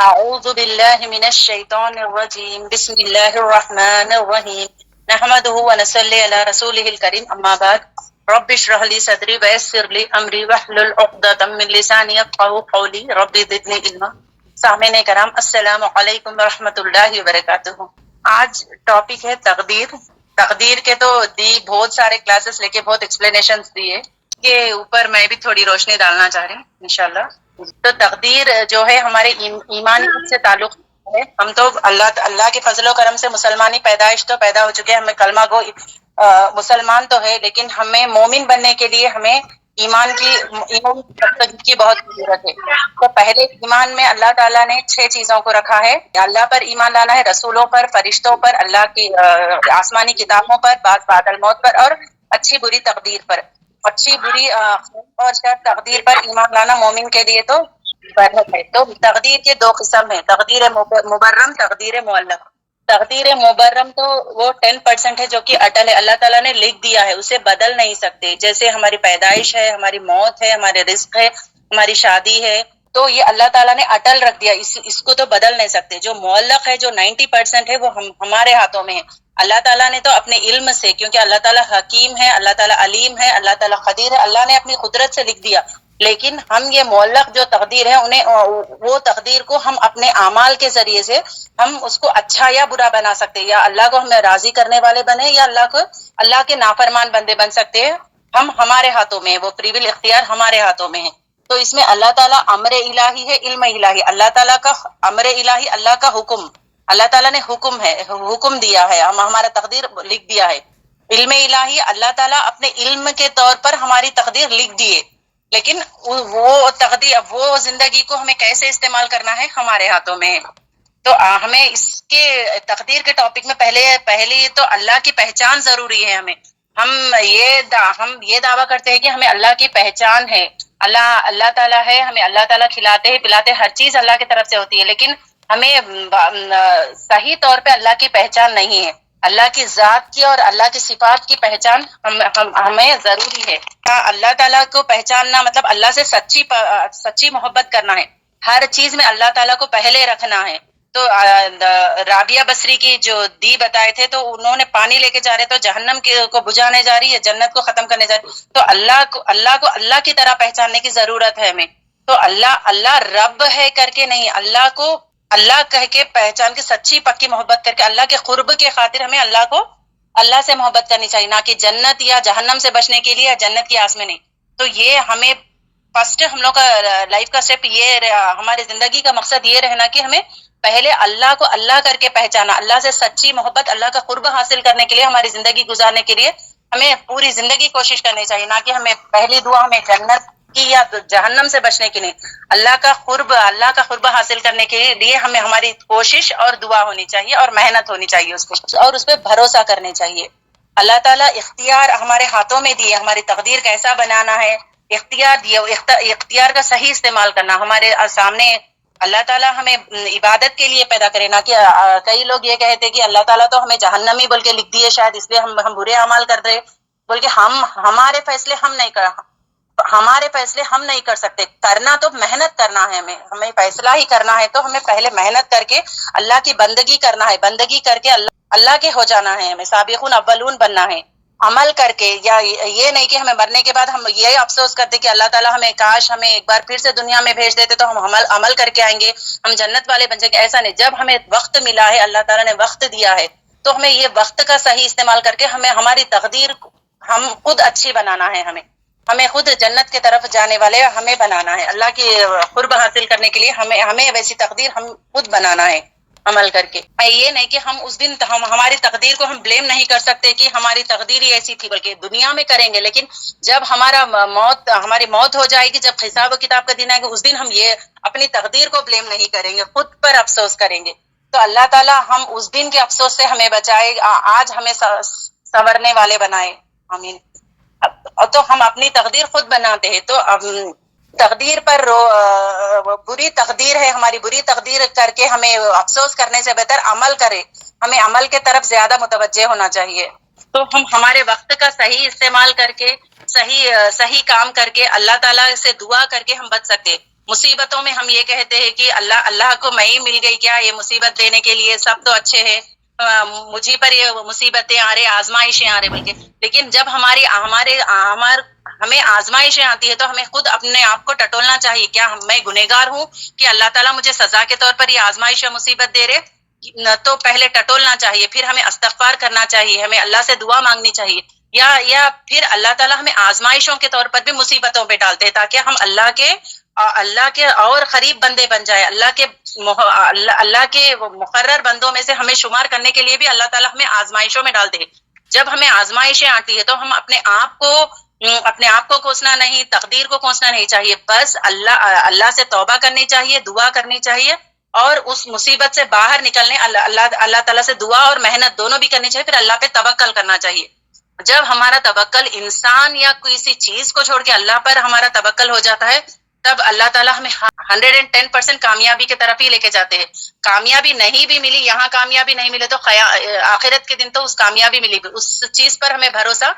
أعوذ بالله من الشيطان الرجيم بسم الله الرحمن الرحيم نحمده ونصلي على رسوله الكريم أما بعد رب اشرح لي صدري ويسر لي أمري واحلل عقدة من لساني يفقهوا قولي رب زدني علما. سامعین کرام السلام علیکم ورحمۃ اللہ وبرکاتہ. آج ٹاپک ہے تقدیر. تقدیر کے تو دی بہت سارے کلاسز لے کے بہت ایکسپلینیشنز دیے کے اوپر میں بھی تھوڑی روشنی ڈالنا چاہ رہی ہوں انشاءاللہ. تو تقدیر جو ہے ہمارے ایمانی سے تعلق ہے. ہم تو اللہ کے فضل و کرم سے مسلمانی پیدائش تو پیدا ہو چکے ہیں, ہمیں کلمہ گو مسلمان تو ہے, لیکن ہمیں مومن بننے کے لیے ہمیں ایمان کی بہت ضرورت ہے. تو پہلے ایمان میں اللہ تعالیٰ نے 6 چیزوں کو رکھا ہے. اللہ پر ایمان لانا ہے, رسولوں پر, فرشتوں پر, اللہ کی آسمانی کتابوں پر, بعد الموت پر, اور اچھی بری تقدیر پر. اچھی بری اور شر تقدیر پر ایمان لانا مومن کے لیے تو برحق ہے. تو تقدیر کے 2 قسم ہیں, تقدیر مبرم, تقدیر معلق. تقدیر مبرم تو وہ 10% ہے جو کہ اٹل ہے, اللہ تعالیٰ نے لکھ دیا ہے, اسے بدل نہیں سکتے. جیسے ہماری پیدائش ہے, ہماری موت ہے, ہمارے رزق ہے, ہماری شادی ہے, تو یہ اللہ تعالیٰ نے اٹل رکھ دیا, اس کو تو بدل نہیں سکتے. جو معلق ہے, جو 90% ہے, وہ ہمارے ہاتھوں میں ہے. اللہ تعالیٰ نے تو اپنے علم سے, کیونکہ اللہ تعالیٰ حکیم ہے, اللہ تعالیٰ علیم ہے, اللہ تعالیٰ قدیر ہے, اللہ نے اپنی قدرت سے لکھ دیا. لیکن ہم یہ معلق جو تقدیر ہے وہ تقدیر کو ہم اپنے اعمال کے ذریعے سے ہم اس کو اچھا یا برا بنا سکتے ہیں, یا اللہ کو ہمیں راضی کرنے والے بنے, یا اللہ کے نافرمان بندے بن سکتے ہیں. ہمارے ہاتھوں میں ہے, وہ فری ول اختیار ہمارے ہاتھوں میں ہے. تو اس میں اللہ تعالیٰ امر الہی ہے, علم الہی, اللہ تعالیٰ کا امر الہی, اللہ کا حکم, اللہ تعالیٰ نے حکم دیا ہے, ہمارا تقدیر لکھ دیا ہے. علم الہی, اللہ تعالیٰ اپنے علم کے طور پر ہماری تقدیر لکھ دیے, لیکن وہ تقدیر, وہ زندگی کو ہمیں کیسے استعمال کرنا ہے ہمارے ہاتھوں میں ہے. تو ہمیں اس کے تقدیر کے ٹاپک میں پہلے تو اللہ کی پہچان ضروری ہے. ہم یہ دعویٰ کرتے ہیں کہ ہمیں اللہ کی پہچان ہے, اللہ تعالیٰ ہے, ہمیں اللہ تعالیٰ کھلاتے ہیں پلاتے, ہر چیز اللہ کی طرف سے ہوتی ہے, لیکن ہمیں صحیح طور پہ اللہ کی پہچان نہیں ہے. اللہ کی ذات کی اور اللہ کی صفات کی پہچان ہمیں ضروری ہے. اللہ تعالیٰ کو پہچاننا مطلب اللہ سے سچی محبت کرنا ہے. ہر چیز میں اللہ تعالیٰ کو پہلے رکھنا ہے. تو رابعہ بصری کی جو دی بتائے تھے, تو انہوں نے پانی لے کے جا رہے تو جہنم کو بجھانے جا رہی ہے, جنت کو ختم کرنے جا رہی ہے. تو اللہ کو اللہ کی طرح پہچاننے کی ضرورت ہے ہمیں. تو اللہ رب ہے کر کے نہیں, اللہ کو اللہ کہہ کے پہچان کے سچی پکی محبت کر کے اللہ کے قرب کے خاطر ہمیں اللہ سے محبت کرنی چاہیے, نہ کہ جنت یا جہنم سے بچنے کے لیے, جنت کی آس میں نہیں. تو یہ ہمیں فرسٹ ہم لوگ کا لائف کا اسٹیپ یہ, ہماری زندگی کا مقصد یہ رہنا کہ ہمیں پہلے اللہ کو اللہ کر کے پہچانا, اللہ سے سچی محبت, اللہ کا قرب حاصل کرنے کے لیے, ہماری زندگی گزارنے کے لیے ہمیں پوری زندگی کوشش کرنی چاہیے, نہ کہ ہمیں پہلی دعا ہمیں جنت کی یا جہنم سے بچنے کے لیے. اللہ کا قرب حاصل کرنے کے لیے ہمیں ہماری کوشش اور دعا ہونی چاہیے, اور محنت ہونی چاہیے اس پہ, اور اس پہ بھروسہ کرنے چاہیے. اللہ تعالیٰ اختیار ہمارے ہاتھوں میں دیے, ہماری تقدیر کیسا بنانا ہے اختیار دیے, اختیار کا صحیح استعمال کرنا. ہمارے سامنے اللہ تعالیٰ ہمیں عبادت کے لیے پیدا کرے, نہ کہ کئی لوگ یہ کہتے کہ اللہ تعالیٰ تو ہمیں جہنمی بول کے لکھ دیے شاید, اس لیے ہم برے اعمال کر رہے, بول کے ہمارے فیصلے ہم نہیں کر سکتے. کرنا تو محنت کرنا ہے, ہمیں فیصلہ ہی کرنا ہے, تو ہمیں پہلے محنت کر کے اللہ کی بندگی کرنا ہے, بندگی کر کے اللہ کے ہو جانا ہے, ہمیں سابقون اولون بننا ہے. عمل کر کے, یا یہ نہیں کہ ہمیں مرنے کے بعد ہم یہ افسوس کرتے کہ اللہ تعالیٰ کاش ہمیں ایک بار پھر سے دنیا میں بھیج دیتے تو ہم عمل کر کے آئیں گے, ہم جنت والے بن جائیں گے. ایسا نہیں, جب ہمیں وقت ملا ہے, اللہ تعالیٰ نے وقت دیا ہے, تو ہمیں یہ وقت کا صحیح استعمال کر کے ہماری تقدیر ہم خود اچھی بنانا ہے. ہمیں خود جنت کی طرف جانے والے ہمیں بنانا ہے. اللہ کی قرب حاصل کرنے کے لیے ہمیں ویسی تقدیر ہم خود بنانا ہے عمل کر کے. یہ نہیں کہ ہم اس دن ہماری تقدیر کو ہم بلیم نہیں کر سکتے کہ ہماری تقدیر ہی ایسی تھی, بلکہ دنیا میں کریں گے, لیکن جب ہماری موت ہو جائے گی, جب حساب و کتاب کا دن آئے گا, اس دن ہم یہ اپنی تقدیر کو بلیم نہیں کریں گے, خود پر افسوس کریں گے. تو اللہ تعالیٰ ہم اس دن کے افسوس سے ہمیں بچائے, آج ہمیں سنورنے والے بنائے, آمین. تو ہم اپنی تقدیر خود بناتے ہیں. تو تقدیر پر بری تقدیر ہے, ہماری بری تقدیر کر کے ہمیں افسوس کرنے سے بہتر عمل کرے, ہمیں عمل کے طرف زیادہ متوجہ ہونا چاہیے. تو ہم ہمارے وقت کا صحیح استعمال کر کے صحیح کام کر کے اللہ تعالیٰ سے دعا کر کے ہم بچ سکتے. مصیبتوں میں ہم یہ کہتے ہیں کہ اللہ کو میں ہی مل گئی کیا یہ مصیبت دینے کے لیے، سب تو اچھے ہیں، مجھے پر یہ مصیبتیں آ رہی، آزمائشیں آ رہے بلکہ. لیکن جب ہمیں آزمائشیں آتی ہے تو ہمیں خود اپنے آپ کو ٹٹولنا چاہیے، کیا میں گنہگار ہوں کہ اللہ تعالیٰ مجھے سزا کے طور پر یہ آزمائش یا مصیبت دے رہے؟ تو پہلے ٹٹولنا چاہیے، پھر ہمیں استغفار کرنا چاہیے، ہمیں اللہ سے دعا مانگنی چاہیے، یا پھر اللہ تعالیٰ ہمیں آزمائشوں کے طور پر بھی مصیبتوں پہ ڈالتے ہیں تاکہ ہم اللہ کے اور قریب بندے بن جائے، اللہ کے مقرر بندوں میں سے ہمیں شمار کرنے کے لیے بھی اللہ تعالیٰ ہمیں آزمائشوں میں ڈالتے ہیں. جب ہمیں آزمائشیں آتی ہے تو ہم اپنے آپ کو کوسنا نہیں، تقدیر کو کوسنا نہیں چاہیے، بس اللہ سے توبہ کرنی چاہیے، دعا کرنی چاہیے، اور اس مصیبت سے باہر نکلنے اللہ تعالیٰ سے دعا اور محنت دونوں بھی کرنی چاہیے، پھر اللہ پہ توکل کرنا چاہیے. جب ہمارا توکل انسان یا کسی چیز کو چھوڑ کے اللہ پر ہمارا توکل ہو جاتا ہے، تب اللہ تعالیٰ ہمیں 110% کامیابی کی طرف ہی لے کے جاتے ہیں. کامیابی نہیں بھی ملی، یہاں کامیابی نہیں ملے تو آخرت کے دن تو اس کامیابی ملی گی، اس چیز پر ہمیں بھروسہ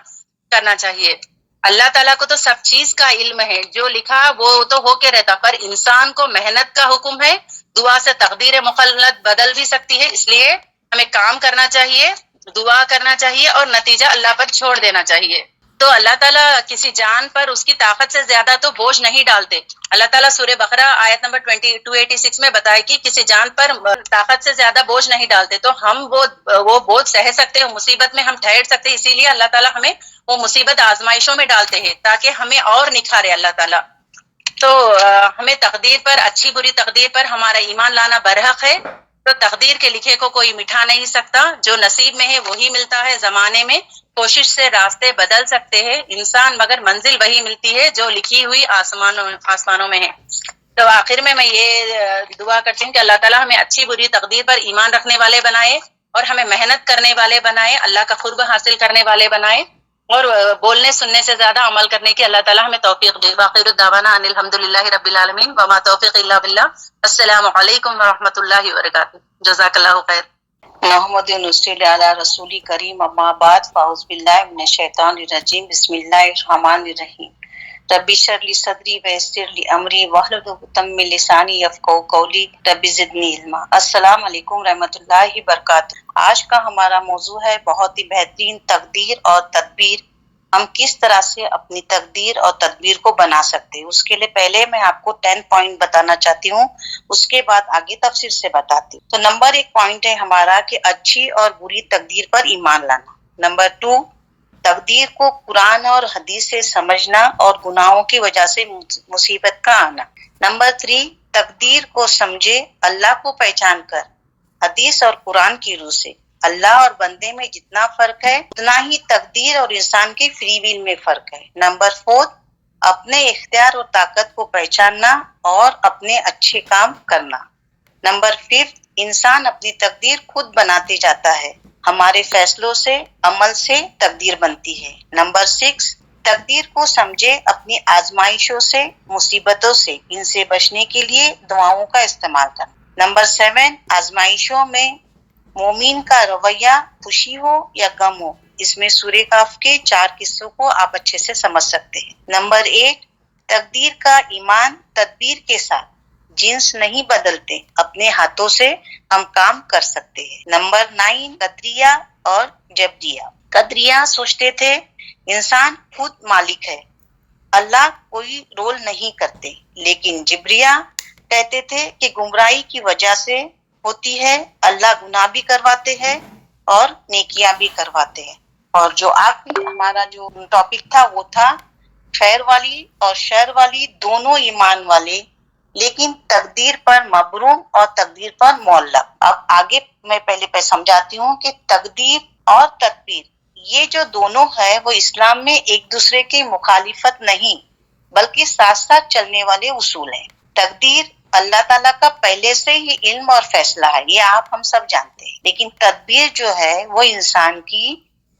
کرنا چاہیے. اللہ تعالیٰ کو تو سب چیز کا علم ہے، جو لکھا وہ تو ہو کے رہتا، پر انسان کو محنت کا حکم ہے، دعا سے تقدیر مخلت بدل بھی سکتی ہے، اس لیے ہمیں کام کرنا چاہیے، دعا کرنا چاہیے اور نتیجہ اللہ پر چھوڑ دینا چاہیے. تو اللہ تعالیٰ کسی جان پر اس کی طاقت سے زیادہ تو بوجھ نہیں ڈالتے. اللہ تعالیٰ سورہ بقرہ آیت نمبر 286 میں بتائے کہ کسی جان پر طاقت سے زیادہ بوجھ نہیں ڈالتے، تو ہم وہ بوجھ سہ سکتے ہیں، مصیبت میں ہم ٹھہر سکتے ہیں، اسی لیے اللہ تعالیٰ ہمیں وہ مصیبت آزمائشوں میں ڈالتے ہیں تاکہ ہمیں اور نکھارے اللہ تعالیٰ. تو ہمیں تقدیر پر، اچھی بری تقدیر پر ہمارا ایمان لانا برحق ہے. تو تقدیر کے لکھے کو کوئی مٹھا نہیں سکتا، جو نصیب میں ہے وہی ملتا ہے. زمانے میں کوشش سے راستے بدل سکتے ہیں انسان، مگر منزل وہی ملتی ہے جو لکھی ہوئی آسمانوں میں ہے. تو آخر میں یہ دعا کرتی ہوں کہ اللہ تعالیٰ ہمیں اچھی بری تقدیر پر ایمان رکھنے والے بنائے اور ہمیں محنت کرنے والے بنائے، اللہ کا قرب حاصل کرنے والے بنائے، اور بولنے سننے سے زیادہ عمل کرنے کی اللہ تعالیٰ ہمیں توفیق دے. باقی الدعوانا ان الحمدللہ رب العالمین وما توفیق الا باللہ. السلام علیکم ورحمۃ اللہ وبرکاتہ. جزاک اللہ خیر. محمد نصلی علی رسول کریم، اما بعد، فاعوذ باللہ من الشیطان الرجیم، بسم اللہ الرحمن الرحیم. رب اشرح لی صدری ویسر لی امری واحلل عقدۃ من لسانی یفقہوا قولی، رب زدنی علما. السلام علیکم رحمۃ اللہ وبرکاتہ. آج کا ہمارا موضوع ہے بہت ہی بہترین، تقدیر اور تدبیر. ہم کس طرح سے اپنی تقدیر اور تدبیر کو بنا سکتے ہیں. اس کے لیے پہلے میں آپ کو 10 پوائنٹ بتانا چاہتی ہوں، اس کے بعد آگے تفصیل سے بتاتی ہوں. تو نمبر 1 پوائنٹ ہے ہمارا کہ اچھی اور بری تقدیر پر ایمان لانا. نمبر 2، تقدیر کو قرآن اور حدیث سے سمجھنا اور گناہوں کی وجہ سے مصیبت کا آنا. نمبر 3، تقدیر کو سمجھے، اللہ کو پہچان کر، حدیث اور قرآن کی روح سے. اللہ اور بندے میں جتنا فرق ہے اتنا ہی تقدیر اور انسان کی فری ویل میں فرق ہے. نمبر 4، اپنے اختیار اور طاقت کو پہچاننا اور اپنے اچھے کام کرنا. نمبر 5، انسان اپنی تقدیر خود بناتے جاتا ہے، ہمارے فیصلوں سے، عمل سے تقدیر بنتی ہے. نمبر 6، تقدیر کو سمجھے، اپنی آزمائشوں سے، مصیبتوں سے، ان سے بچنے کے لیے دعاؤں کا استعمال کرنا. نمبر 7، آزمائشوں میں مومن کا رویہ خوشی ہو یا غم ہو، اس میں سورہ کہف کے 4 قصوں کو آپ اچھے سے سمجھ سکتے ہیں. نمبر 8، تقدیر کا ایمان، تدبیر کے ساتھ جنس نہیں بدلتے، اپنے ہاتھوں سے ہم کام کر سکتے ہیں. نمبر 9، قدریہ اور جبریہ. قدریہ سوچتے تھے انسان خود مالک ہے، اللہ کوئی رول نہیں کرتے، لیکن جبریہ کہتے تھے کہ گمراہی کی وجہ سے ہوتی ہے، اللہ گناہ بھی کرواتے ہیں اور نیکیاں بھی کرواتے ہیں. اور جو آخری ہمارا جو ٹاپک تھا وہ تھا خیر والی اور شر والی دونوں ایمان والے، لیکن تقدیر پر مبروم اور تقدیر پر معلق. اب آگے میں پہلے سمجھاتی ہوں کہ تقدیر اور تدبیر یہ جو دونوں ہے وہ اسلام میں ایک دوسرے کی مخالفت نہیں بلکہ ساتھ ساتھ چلنے والے اصول ہیں. تقدیر اللہ تعالیٰ کا پہلے سے ہی علم اور فیصلہ ہے، یہ آپ ہم سب جانتے ہیں، لیکن تدبیر جو ہے وہ انسان کی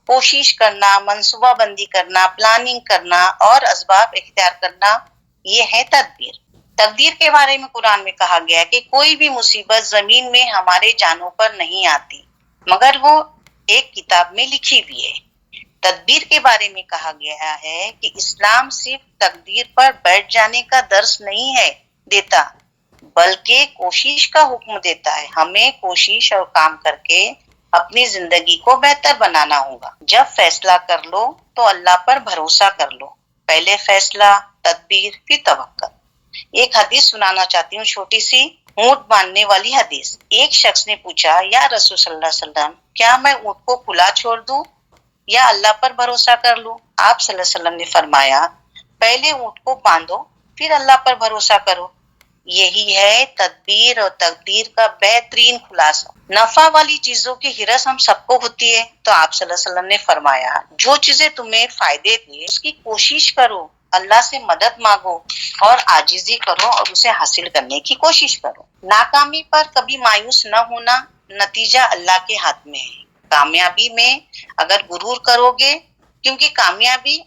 کوشش کرنا، منصوبہ بندی کرنا، پلاننگ کرنا اور اسباب اختیار کرنا، یہ ہے تدبیر. تقدیر کے بارے میں قرآن میں کہا گیا ہے کہ کوئی بھی مصیبت زمین میں ہمارے جانوں پر نہیں آتی مگر وہ ایک کتاب میں لکھی ہوئی ہے. تدبیر کے بارے میں کہا گیا ہے کہ اسلام صرف تقدیر پر بیٹھ جانے کا درس نہیں ہے دیتا بلکہ کوشش کا حکم دیتا ہے. ہمیں کوشش اور کام کر کے اپنی زندگی کو بہتر بنانا ہوگا. جب فیصلہ کر لو تو اللہ پر بھروسہ کر لو. پہلے فیصلہ، تدبیر، پھر توکل. ایک حدیث سنانا چاہتی ہوں، چھوٹی سی اونٹ باندھنے والی حدیث. ایک شخص نے پوچھا، یا رسول صلی اللہ علیہ وسلم، کیا میں اونٹ کو کھلا چھوڑ دوں یا اللہ پر بھروسہ کر لوں؟ آپ صلی اللہ علیہ وسلم نے فرمایا، پہلے اونٹ کو باندھو پھر اللہ پر بھروسہ کرو. یہی ہے تدبیر اور تقدیر کا بہترین خلاصہ. نفع والی چیزوں کی ہرس ہم سب کو ہوتی ہے، تو آپ صلی اللہ علیہ وسلم نے فرمایا، جو چیزیں تمہیں فائدے دے اس کی کوشش کرو، اللہ سے مدد مانگو اور عاجزی کرو اور اسے حاصل کرنے کی کوشش کرو. ناکامی پر کبھی مایوس نہ ہونا، نتیجہ اللہ کے ہاتھ میں ہے. کامیابی میں اگر غرور کرو گے، کیونکہ کامیابی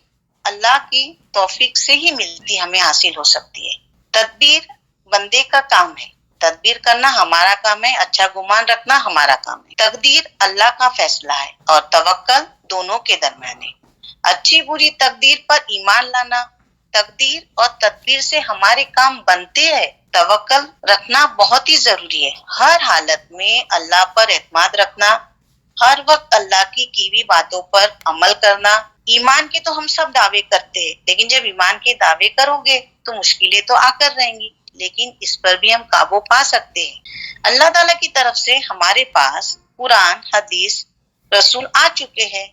اللہ کی توفیق سے ہی ملتی، ہمیں حاصل ہو سکتی ہے. تدبیر بندے کا کام ہے، تدبیر کرنا ہمارا کام ہے، اچھا گمان رکھنا ہمارا کام ہے. تقدیر اللہ کا فیصلہ ہے اور توکل دونوں کے درمیان ہے. اچھی بری تقدیر پر ایمان لانا، تقدیر اور تدبیر سے ہمارے کام بنتے ہیں. توکل رکھنا بہت ہی ضروری ہے. ہر حالت میں اللہ پر اعتماد رکھنا، ہر وقت اللہ کی ہوئی باتوں پر عمل کرنا. ایمان کے تو ہم سب دعوے کرتے ہیں، لیکن جب ایمان کے دعوے کرو گے تو مشکلیں تو آ کر رہیں گی، لیکن اس پر بھی ہم قابو پا سکتے ہیں. اللہ تعالیٰ کی طرف سے ہمارے پاس قرآن، حدیث، رسول آ چکے ہیں.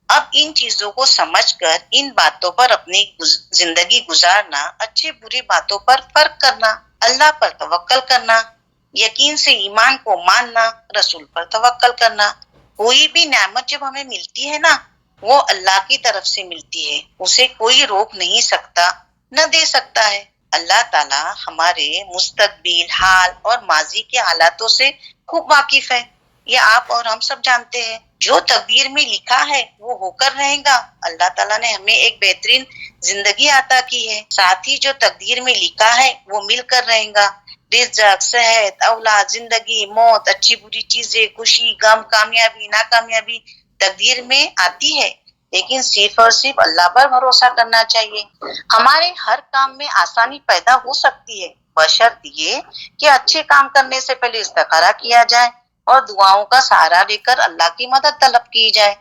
اب ان چیزوں کو سمجھ کر ان باتوں پر اپنی زندگی گزارنا، اچھے برے باتوں پر فرق کرنا، اللہ پر توکل کرنا، یقین سے ایمان کو ماننا، رسول پر توکل کرنا. کوئی بھی نعمت جب ہمیں ملتی ہے نا، وہ اللہ کی طرف سے ملتی ہے، اسے کوئی روک نہیں سکتا، نہ دے سکتا ہے. اللہ تعالیٰ ہمارے مستقبل، حال اور ماضی کے حالاتوں سے خوب واقف ہے. یہ آپ اور ہم سب جانتے ہیں. جو تقدیر میں لکھا ہے وہ ہو کر رہے گا. اللہ تعالیٰ نے ہمیں ایک بہترین زندگی عطا کی ہے، ساتھ ہی جو تقدیر میں لکھا ہے وہ مل کر رہے گا. رزق، صحت، اولاد، زندگی، موت، اچھی بری چیزیں، خوشی، غم، کامیابی، ناکامیابی تقدیر میں آتی ہے، لیکن صرف اور صرف اللہ پر بھروسہ کرنا چاہیے. ہمارے ہر کام میں آسانی پیدا ہو سکتی ہے، بشرط یہ کہ اچھے کام کرنے سے پہلے استخارہ کیا جائے اور دعاؤں کا سہارا لے کر اللہ کی مدد طلب کی جائے.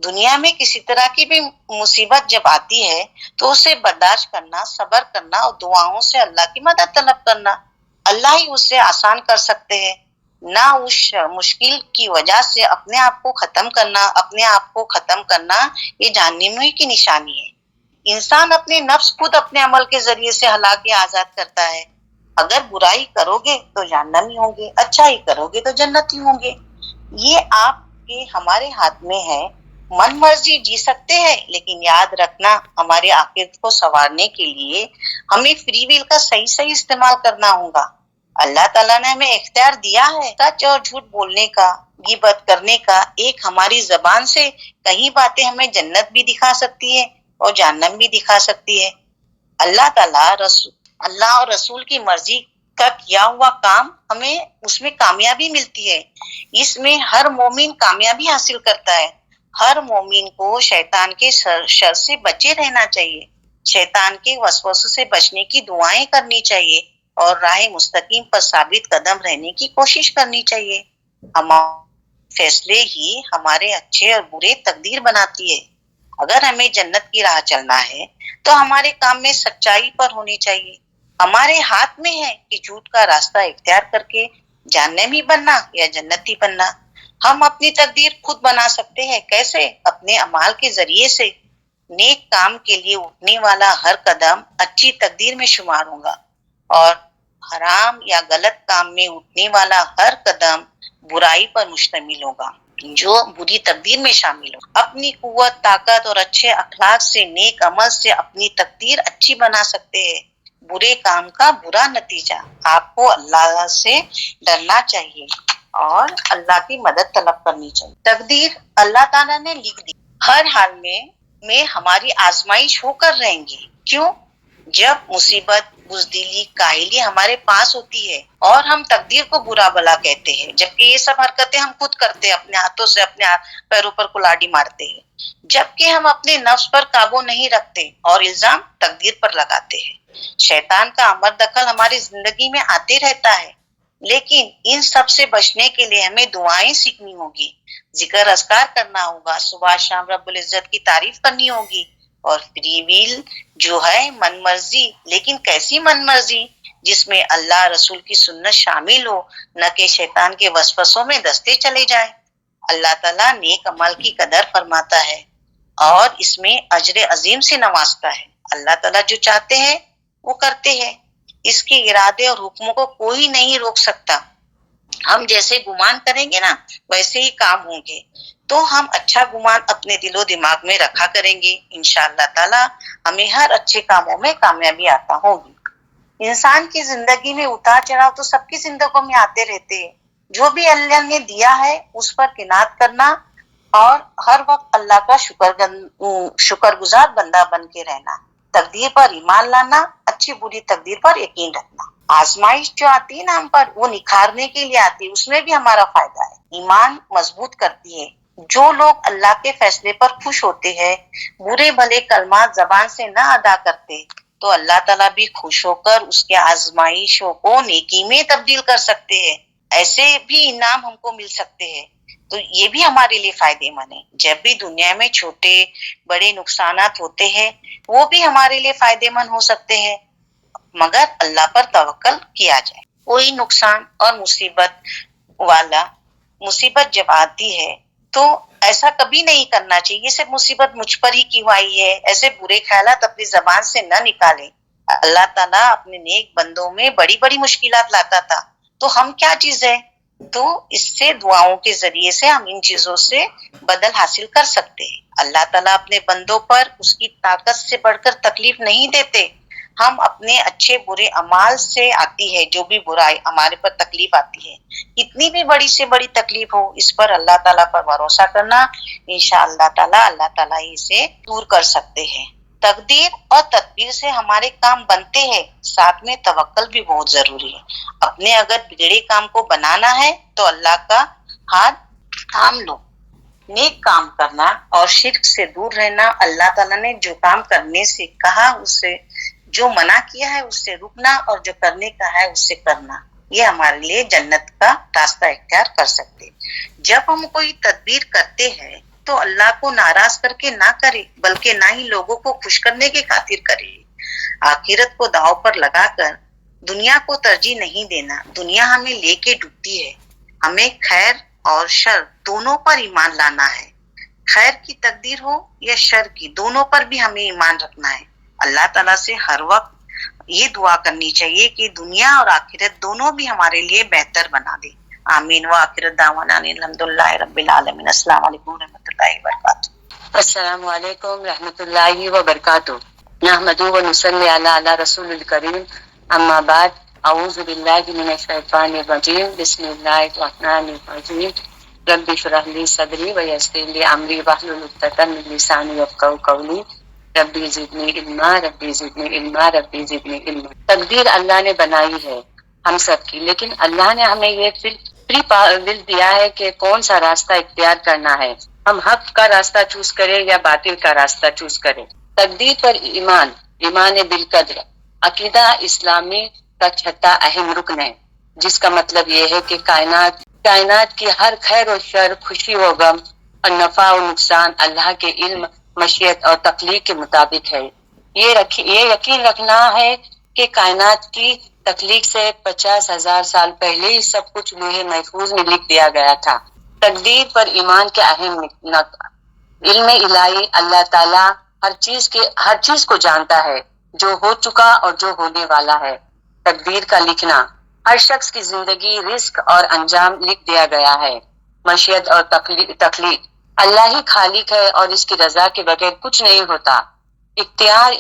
دنیا میں کسی طرح کی بھی مصیبت جب آتی ہے تو اسے برداشت کرنا، صبر کرنا اور دعاؤں سے اللہ کی مدد طلب کرنا. اللہ ہی اس سے آسان کر سکتے ہیں، نہ اس مشکل کی وجہ سے اپنے آپ کو ختم کرنا. اپنے آپ کو ختم کرنا یہ جہنمی کی نشانی ہے. انسان اپنے نفس خود اپنے عمل کے ذریعے سے ہلاک یا آزاد کرتا ہے. اگر برائی کرو گے تو جہنمی ہوں گے، اچھائی کرو گے تو جنتی ہوں گے. یہ آپ کے ہمارے ہاتھ میں ہے. من مرضی جی سکتے ہیں، لیکن یاد رکھنا ہمارے آخرت کو سنوارنے کے لیے ہمیں فری ویل کا صحیح استعمال کرنا ہوگا. اللہ تعالیٰ نے ہمیں اختیار دیا ہے سچ اور جھوٹ بولنے کا، غیبت کرنے کا. ایک ہماری زبان سے کئی باتیں ہمیں جنت بھی دکھا سکتی ہے اور جہنم بھی دکھا سکتی ہے. اللہ اور رسول کی مرضی کا کیا ہوا کام ہمیں اس میں کامیابی ملتی ہے. اس میں ہر مومن کامیابی حاصل کرتا ہے. ہر مومن کو شیطان کے شر سے بچے رہنا چاہیے، شیطان کے وسوسوں سے بچنے کی دعائیں کرنی چاہیے اور راہ مستقیم پر ثابت قدم رہنے کی کوشش کرنی چاہیے. ہمارے فیصلے ہی ہمارے اچھے اور برے تقدیر بناتی ہے. اگر ہمیں جنت کی راہ چلنا ہے تو ہمارے کام میں سچائی پر ہونی چاہیے. ہمارے ہاتھ میں ہے کہ جھوٹ کا راستہ اختیار کر کے جہنمی بننا یا جنتی بننا. ہم اپنی تقدیر خود بنا سکتے ہیں. کیسے؟ اپنے اعمال کے ذریعے سے. نیک کام کے لیے اٹھنے والا ہر قدم اچھی تقدیر میں شمار ہوگا اور حرام یا غلط کام میں اٹھنے والا ہر قدم برائی پر مشتمل ہوگا جو بری تقدیر میں شامل ہو. اپنی قوت، طاقت اور اچھے اخلاق سے، نیک عمل سے اپنی تقدیر اچھی بنا سکتے ہیں. برے کام کا برا نتیجہ. آپ کو اللہ سے ڈرنا چاہیے اور اللہ کی مدد طلب کرنی چاہیے. تقدیر اللہ تعالیٰ نے لکھ دی. ہر حال میں ہماری آزمائش ہو کر رہیں گی. کیوں؟ جب مصیبت بزدلی، کاہلی ہمارے پاس ہوتی ہے اور ہم تقدیر کو برا بلا کہتے ہیں، جبکہ یہ سب حرکتیں ہم خود کرتے ہیں، اپنے ہاتھوں سے اپنے پیروں پر کلاڑی مارتے ہیں، جبکہ ہم اپنے نفس پر قابو نہیں رکھتے اور الزام تقدیر پر لگاتے ہیں۔ شیطان کا امر دخل ہماری زندگی میں آتے رہتا ہے، لیکن ان سب سے بچنے کے لیے ہمیں دعائیں سیکھنی ہوگی، ذکر اذکار کرنا ہوگا، صبح شام رب العزت کی تعریف کرنی ہوگی، اور فری ویل جو ہے من مرضی، لیکن کیسی من مرضی؟ جس میں اللہ رسول کی سنت شامل ہو، نہ کہ شیطان کے وسوسوں میں دستے چلے جائیں۔ اللہ تعالیٰ نیک عمل کی قدر فرماتا ہے اور اس میں اجر عظیم سے نوازتا ہے۔ اللہ تعالیٰ جو چاہتے ہیں وہ کرتے ہیں، اس کے ارادے اور حکموں کو کوئی نہیں روک سکتا۔ ہم جیسے گمان کریں گے نا ویسے ہی کام ہوں گے، تو ہم اچھا گمان اپنے دل و دماغ میں رکھا کریں گے، انشاءاللہ تعالی ہمیں ہر اچھے کاموں میں کامیابی عطا ہوگی۔ انسان کی زندگی میں اتار چڑھاؤ تو سب کی زندگیوں میں آتے رہتے ہیں، جو بھی اللہ نے دیا ہے اس پر قناعت کرنا اور ہر وقت اللہ کا شکر گزار بندہ بن کے رہنا، تقدیر پر ایمان لانا، اچھی بری تقدیر پر یقین رکھنا۔ آزمائش جو آتی ہے نا ہم پر، وہ نکھارنے کے لیے آتی ہے، اس میں بھی ہمارا فائدہ ہے، ایمان مضبوط کرتی ہے۔ جو لوگ اللہ کے فیصلے پر خوش ہوتے ہیں، برے بھلے کلمات زبان سے نہ ادا کرتے، تو اللہ تعالیٰ بھی خوش ہو کر اس کے آزمائشوں کو نیکی میں تبدیل کر سکتے ہیں، ایسے بھی انعام ہم کو مل سکتے ہیں۔ تو یہ بھی ہمارے لیے فائدے مند ہے۔ جب بھی دنیا میں چھوٹے بڑے نقصانات ہوتے ہیں، وہ بھی ہمارے لیے فائدے مند ہو سکتے ہیں، مگر اللہ پر توکل کیا جائے۔ کوئی نقصان اور مصیبت جب آتی ہے تو ایسا کبھی نہیں کرنا چاہیے صرف مصیبت مجھ پر ہی کیوں آئی ہے، ایسے برے خیالات اپنی زبان سے نہ نکالیں۔ اللہ تعالیٰ اپنے نیک بندوں میں بڑی بڑی مشکلات لاتا تھا، تو ہم کیا چیز ہے؟ تو اس سے دعاؤں کے ذریعے سے ہم ان چیزوں سے بدل حاصل کر سکتے ہیں۔ اللہ تعالیٰ اپنے بندوں پر اس کی طاقت سے بڑھ کر تکلیف نہیں دیتے، ہم اپنے اچھے برے اعمال سے آتی ہے جو بھی برائی ہمارے پر تکلیف آتی ہے، کتنی بھی بڑی سے بڑی تکلیف ہو، اس پر اللہ تعالیٰ پر بھروسہ کرنا، انشاءاللہ تعالیٰ اللہ تعالیٰ اسے دور کر سکتے ہیں۔ تقدیر اور تدبیر سے ہمارے کام بنتے ہیں، ساتھ میں توکل بھی بہت ضروری ہے۔ اپنے اگر بگڑے کام کو بنانا ہے تو اللہ کا ہاتھ تھام لو، نیک کام کرنا اور شرک سے دور رہنا، اللہ تعالیٰ نے جو کام کرنے سے کہا اس سے، جو منع کیا ہے اس سے رکنا، اور جو کرنے کا ہے اس سے کرنا، یہ ہمارے لیے جنت کا راستہ اختیار کر سکتے۔ جب ہم کوئی تدبیر کرتے ہیں تو اللہ کو ناراض کر کے نہ کرے، بلکہ نہ ہی لوگوں کو خوش کرنے کی خاطر کرے۔ آخرت کو داؤ پر لگا کر دنیا کو ترجیح نہیں دینا، دنیا ہمیں لے کے ڈوبتی ہے، ہمیں خیر اور شر دونوں پر ایمان لانا ہے، خیر کی تقدیر ہو یا شر کی، دونوں پر بھی ہمیں ایمان رکھنا ہے۔ اللہ تعالیٰ سے ہر وقت یہ دعا کرنی چاہیے کہ دنیا اور آخرت دونوں بھی ہمارے لیے بہتر بنا دے۔ آمین وآخر دعوانا الحمدللہ رب العالمین۔ السلام علیکم ورحمۃ اللہ وبرکاتہ۔ السلام علیکم رحمۃ اللہ وبرکاتہ۔ نحمدہ و نصلی علی رسول الکریم، اما بعد، اعوذ باللہ من الشیطان الرجیم، بسم اللہ الرحمن الرحیم، رب اشرح لی صدری ویسر لی امری واحلل عقدۃ من لسانی یفقہوا قولی، ربی زدنی علما، ربی زدنی علما، ربی زدنی علما۔ تقدیر اللہ نے بنائی ہے ہم سب کی، لیکن اللہ نے ہمیں یہ فری ول دیا ہے کہ کون سا راستہ اختیار کرنا ہے، ہم حق کا راستہ چوز کریں یا باطل کا راستہ چوز کریں۔ تقدیر پر ایمان بالقدر عقیدہ اسلامی کا چھٹا اہم رکن ہے، جس کا مطلب یہ ہے کہ کائنات کی ہر خیر و شر، خوشی و غم اور نفع و نقصان اللہ کے علم، مشیت اور تخلیق کے مطابق ہے۔ یہ یقین رکھنا ہے کہ کائنات کی تخلیق سے 50,000 سال پہلے ہی سب کچھ لوح محفوظ میں لکھ دیا گیا تھا۔ تقدیر پر ایمان کے اہم نقطہ: علم الہی، اللہ تعالیٰ ہر چیز کو جانتا ہے، جو ہو چکا اور جو ہونے والا ہے۔ تقدیر کا لکھنا: ہر شخص کی زندگی، رزق اور انجام لکھ دیا گیا ہے۔ مشیت اور تخلیق: اللہ ہی خالق ہے اور اس کی رضا کے بغیر کچھ نہیں ہوتا۔ اختیار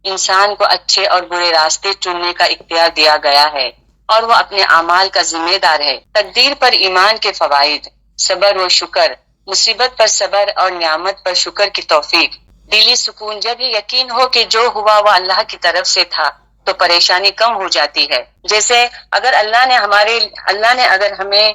انسان کو اچھے اور برے راستے چننے کا اختیار دیا گیا ہے اور وہ اپنے اعمال کا ذمہ دار ہے۔ تقدیر پر ایمان کے فوائد: صبر و شکر، مصیبت پر صبر اور نعمت پر شکر کی توفیق۔ دلی سکون: جب یہ یقین ہو کہ جو ہوا وہ اللہ کی طرف سے تھا تو پریشانی کم ہو جاتی ہے۔ جیسے اگر اللہ نے اگر ہمیں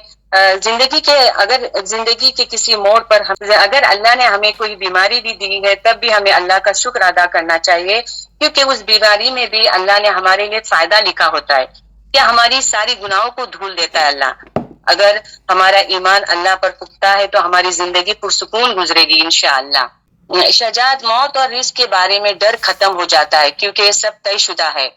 زندگی کے کسی موڑ پر اگر اللہ نے ہمیں کوئی بیماری بھی دی ہے تب بھی ہمیں اللہ کا شکر ادا کرنا چاہیے، کیونکہ اس بیماری میں بھی اللہ نے ہمارے لیے فائدہ لکھا ہوتا ہے، کہ ہماری ساری گناہوں کو دھل دیتا ہے اللہ۔ اگر ہمارا ایمان اللہ پر پختہ ہے تو ہماری زندگی پرسکون گزرے گی انشاءاللہ۔ شجاعت، موت اور رزق کے بارے میں ڈر ختم ہو جاتا ہے، کیونکہ یہ سب طے شدہ ہے۔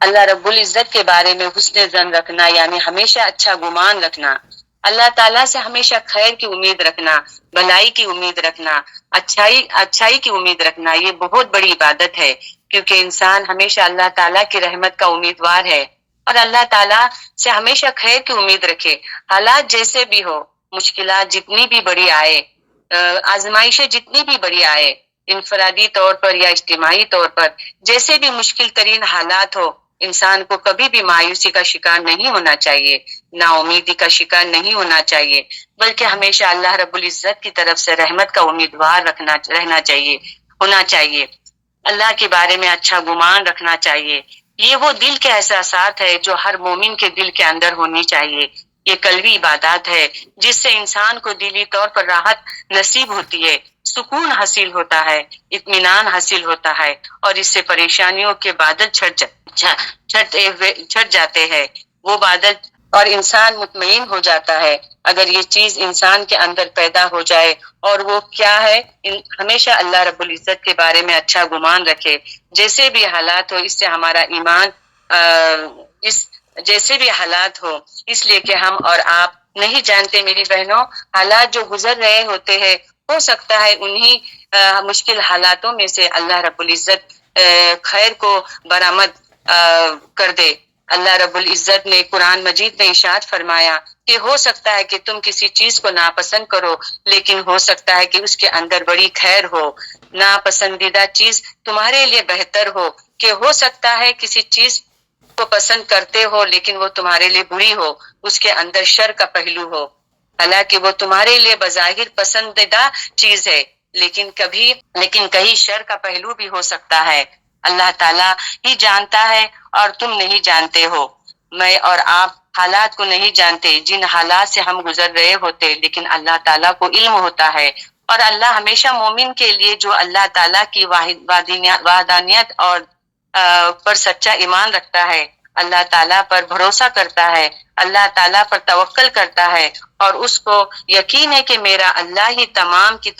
اللہ رب العزت کے بارے میں حسن ظن رکھنا یعنی ہمیشہ اچھا گمان رکھنا، اللہ تعالیٰ سے ہمیشہ خیر کی امید رکھنا، بھلائی کی امید رکھنا، اچھائی کی امید رکھنا، یہ بہت بڑی عبادت ہے، کیونکہ انسان ہمیشہ اللہ تعالیٰ کی رحمت کا امیدوار ہے، اور اللہ تعالیٰ سے ہمیشہ خیر کی امید رکھے، حالات جیسے بھی ہو، مشکلات جتنی بھی بڑی آئے، آزمائشیں جتنی بھی بڑی آئے، انفرادی طور پر یا اجتماعی طور پر جیسے بھی مشکل ترین حالات ہو، انسان کو کبھی بھی مایوسی کا شکار نہیں ہونا چاہیے، نا امیدی کا شکار نہیں ہونا چاہیے، بلکہ ہمیشہ اللہ رب العزت کی طرف سے رحمت کا امیدوار ہونا چاہیے، اللہ کے بارے میں اچھا گمان رکھنا چاہیے۔ یہ وہ دل کے احساسات ہے جو ہر مومن کے دل کے اندر ہونی چاہیے۔ یہ قلبی عبادات ہے جس سے انسان کو دلی طور پر راحت نصیب ہوتی ہے، سکون حاصل ہوتا ہے، اطمینان حاصل ہوتا ہے، اور اس سے پریشانیوں کے بادل چھٹ جاتے ہیں، وہ بادل، اور انسان مطمئن ہو جاتا ہے۔ اگر یہ چیز انسان کے اندر پیدا ہو جائے، اور وہ کیا ہے، ہمیشہ اللہ رب العزت کے بارے میں اچھا گمان رکھے، جیسے بھی حالات ہو، اس سے ہمارا ایمان جیسے بھی حالات ہو، اس لیے کہ ہم اور آپ نہیں جانتے میری بہنوں، حالات جو گزر رہے ہوتے ہیں، ہو سکتا ہے انہی مشکل حالاتوں میں سے اللہ رب العزت خیر کو برآمد کر دے۔ اللہ رب العزت نے قرآن مجید میں ارشاد فرمایا کہ ہو سکتا ہے کہ تم کسی چیز کو ناپسند کرو، لیکن ہو سکتا ہے کہ اس کے اندر بڑی خیر ہو۔ ناپسندیدہ چیز تمہارے لیے بہتر ہو، کہ ہو سکتا ہے کسی چیز کو پسند کرتے ہو لیکن وہ تمہارے لیے بری ہو، اس کے اندر شر کا پہلو ہو، حالانکہ وہ تمہارے لیے بظاہر پسندیدہ چیز ہے، لیکن کہیں شر کا پہلو بھی ہو سکتا ہے۔ اللہ تعالیٰ ہی جانتا ہے اور تم نہیں جانتے ہو، میں اور آپ حالات کو نہیں جانتے جن حالات سے ہم گزر رہے ہوتے، لیکن اللہ تعالیٰ کو علم ہوتا ہے، اور اللہ ہمیشہ مومن کے لیے جو اللہ تعالیٰ کی وحدانیت اور پر سچا ایمان رکھتا ہے، اللہ تعالیٰ پر بھروسہ کرتا ہے، اللہ تعالیٰ پر توکل کرتا ہے، اور اس کو یقین ہے کہ میرا اللہ ہی تمام کی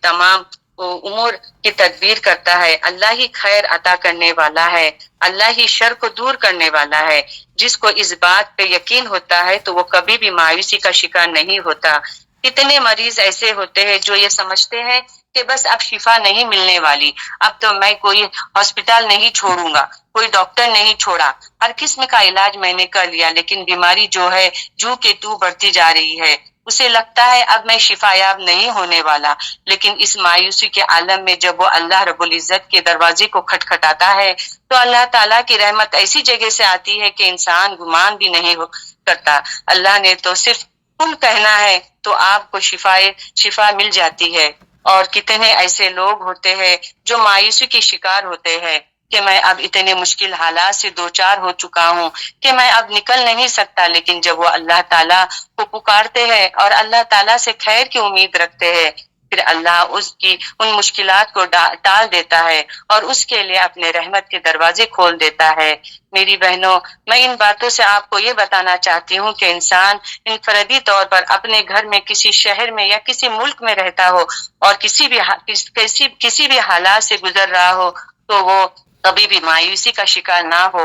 تمام امور کی تدبیر کرتا ہے، اللہ ہی خیر عطا کرنے والا ہے، اللہ ہی شر کو دور کرنے والا ہے۔ جس کو اس بات پہ یقین ہوتا ہے تو وہ کبھی بھی مایوسی کا شکار نہیں ہوتا۔ کتنے مریض ایسے ہوتے ہیں جو یہ سمجھتے ہیں کہ بس اب شفا نہیں ملنے والی، اب تو میں کوئی ہاسپٹل نہیں چھوڑوں گا، کوئی ڈاکٹر نہیں چھوڑا، ہر قسم کا علاج میں نے کر لیا، لیکن بیماری جو ہے جو کہ تو بڑھتی جا رہی ہے، اسے لگتا ہے اب میں شفا یاب نہیں ہونے والا۔ لیکن اس مایوسی کے عالم میں جب وہ اللہ رب العزت کے دروازے کو کھٹکھٹاتا ہے تو اللہ تعالیٰ کی رحمت ایسی جگہ سے آتی ہے کہ انسان گمان بھی نہیں کرتا۔ اللہ نے تو صرف کن کہنا ہے تو آپ کو شفا مل جاتی ہے۔ اور کتنے ایسے لوگ ہوتے ہیں جو مایوسی کے شکار ہوتے ہیں کہ میں اب اتنے مشکل حالات سے دوچار ہو چکا ہوں کہ میں اب نکل نہیں سکتا، لیکن جب وہ اللہ تعالیٰ کو پکارتے ہیں اور اللہ تعالیٰ سے خیر کی امید رکھتے ہیں، پھر اللہ اس کی ان مشکلات کو ٹال دیتا ہے اور اس کے لیے اپنے رحمت کے دروازے کھول دیتا ہے۔ میری بہنوں، میں ان باتوں سے آپ کو یہ بتانا چاہتی ہوں کہ انسان انفرادی طور پر اپنے گھر میں، کسی شہر میں یا کسی ملک میں رہتا ہو اور کسی بھی حالات سے گزر رہا ہو تو وہ کبھی بھی مایوسی کا شکار نہ ہو۔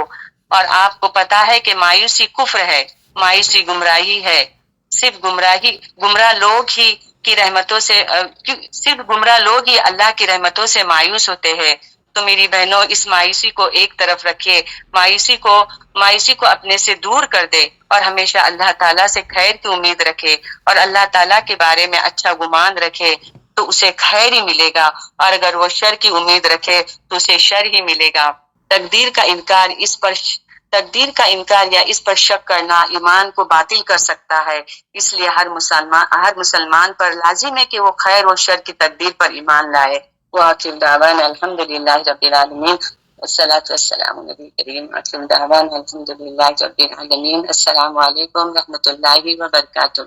اور آپ کو پتا ہے کہ مایوسی کفر ہے، مایوسی گمراہی ہے، صرف گمراہ لوگ ہی کی رحمتوں سے صرف گمراہ لوگ ہی اللہ کی رحمتوں سے مایوس ہوتے ہیں۔ تو میری بہنوں، اس مایوسی کو ایک طرف رکھے، مایوسی کو اپنے سے دور کر دے اور ہمیشہ اللہ تعالیٰ سے خیر کی امید رکھے اور اللہ تعالیٰ کے بارے میں اچھا گمان رکھے تو اسے خیر ہی ملے گا، اور اگر وہ شر کی امید رکھے تو اسے شر ہی ملے گا۔ تقدیر کا انکار یا اس پر شک کرنا ایمان کو باطل کر سکتا ہے، اس لیے ہر مسلمان پر لازم ہے کہ وہ خیر و شر کی تقدیر پر ایمان لائے۔ وآخر دعوانا الحمدللہ رب العالمین۔ والصلاة والسلام نبی کریم آخر دعوانا الحمد للہ رب العالمین. السلام علیکم ورحمۃ اللہ وبرکاتہ.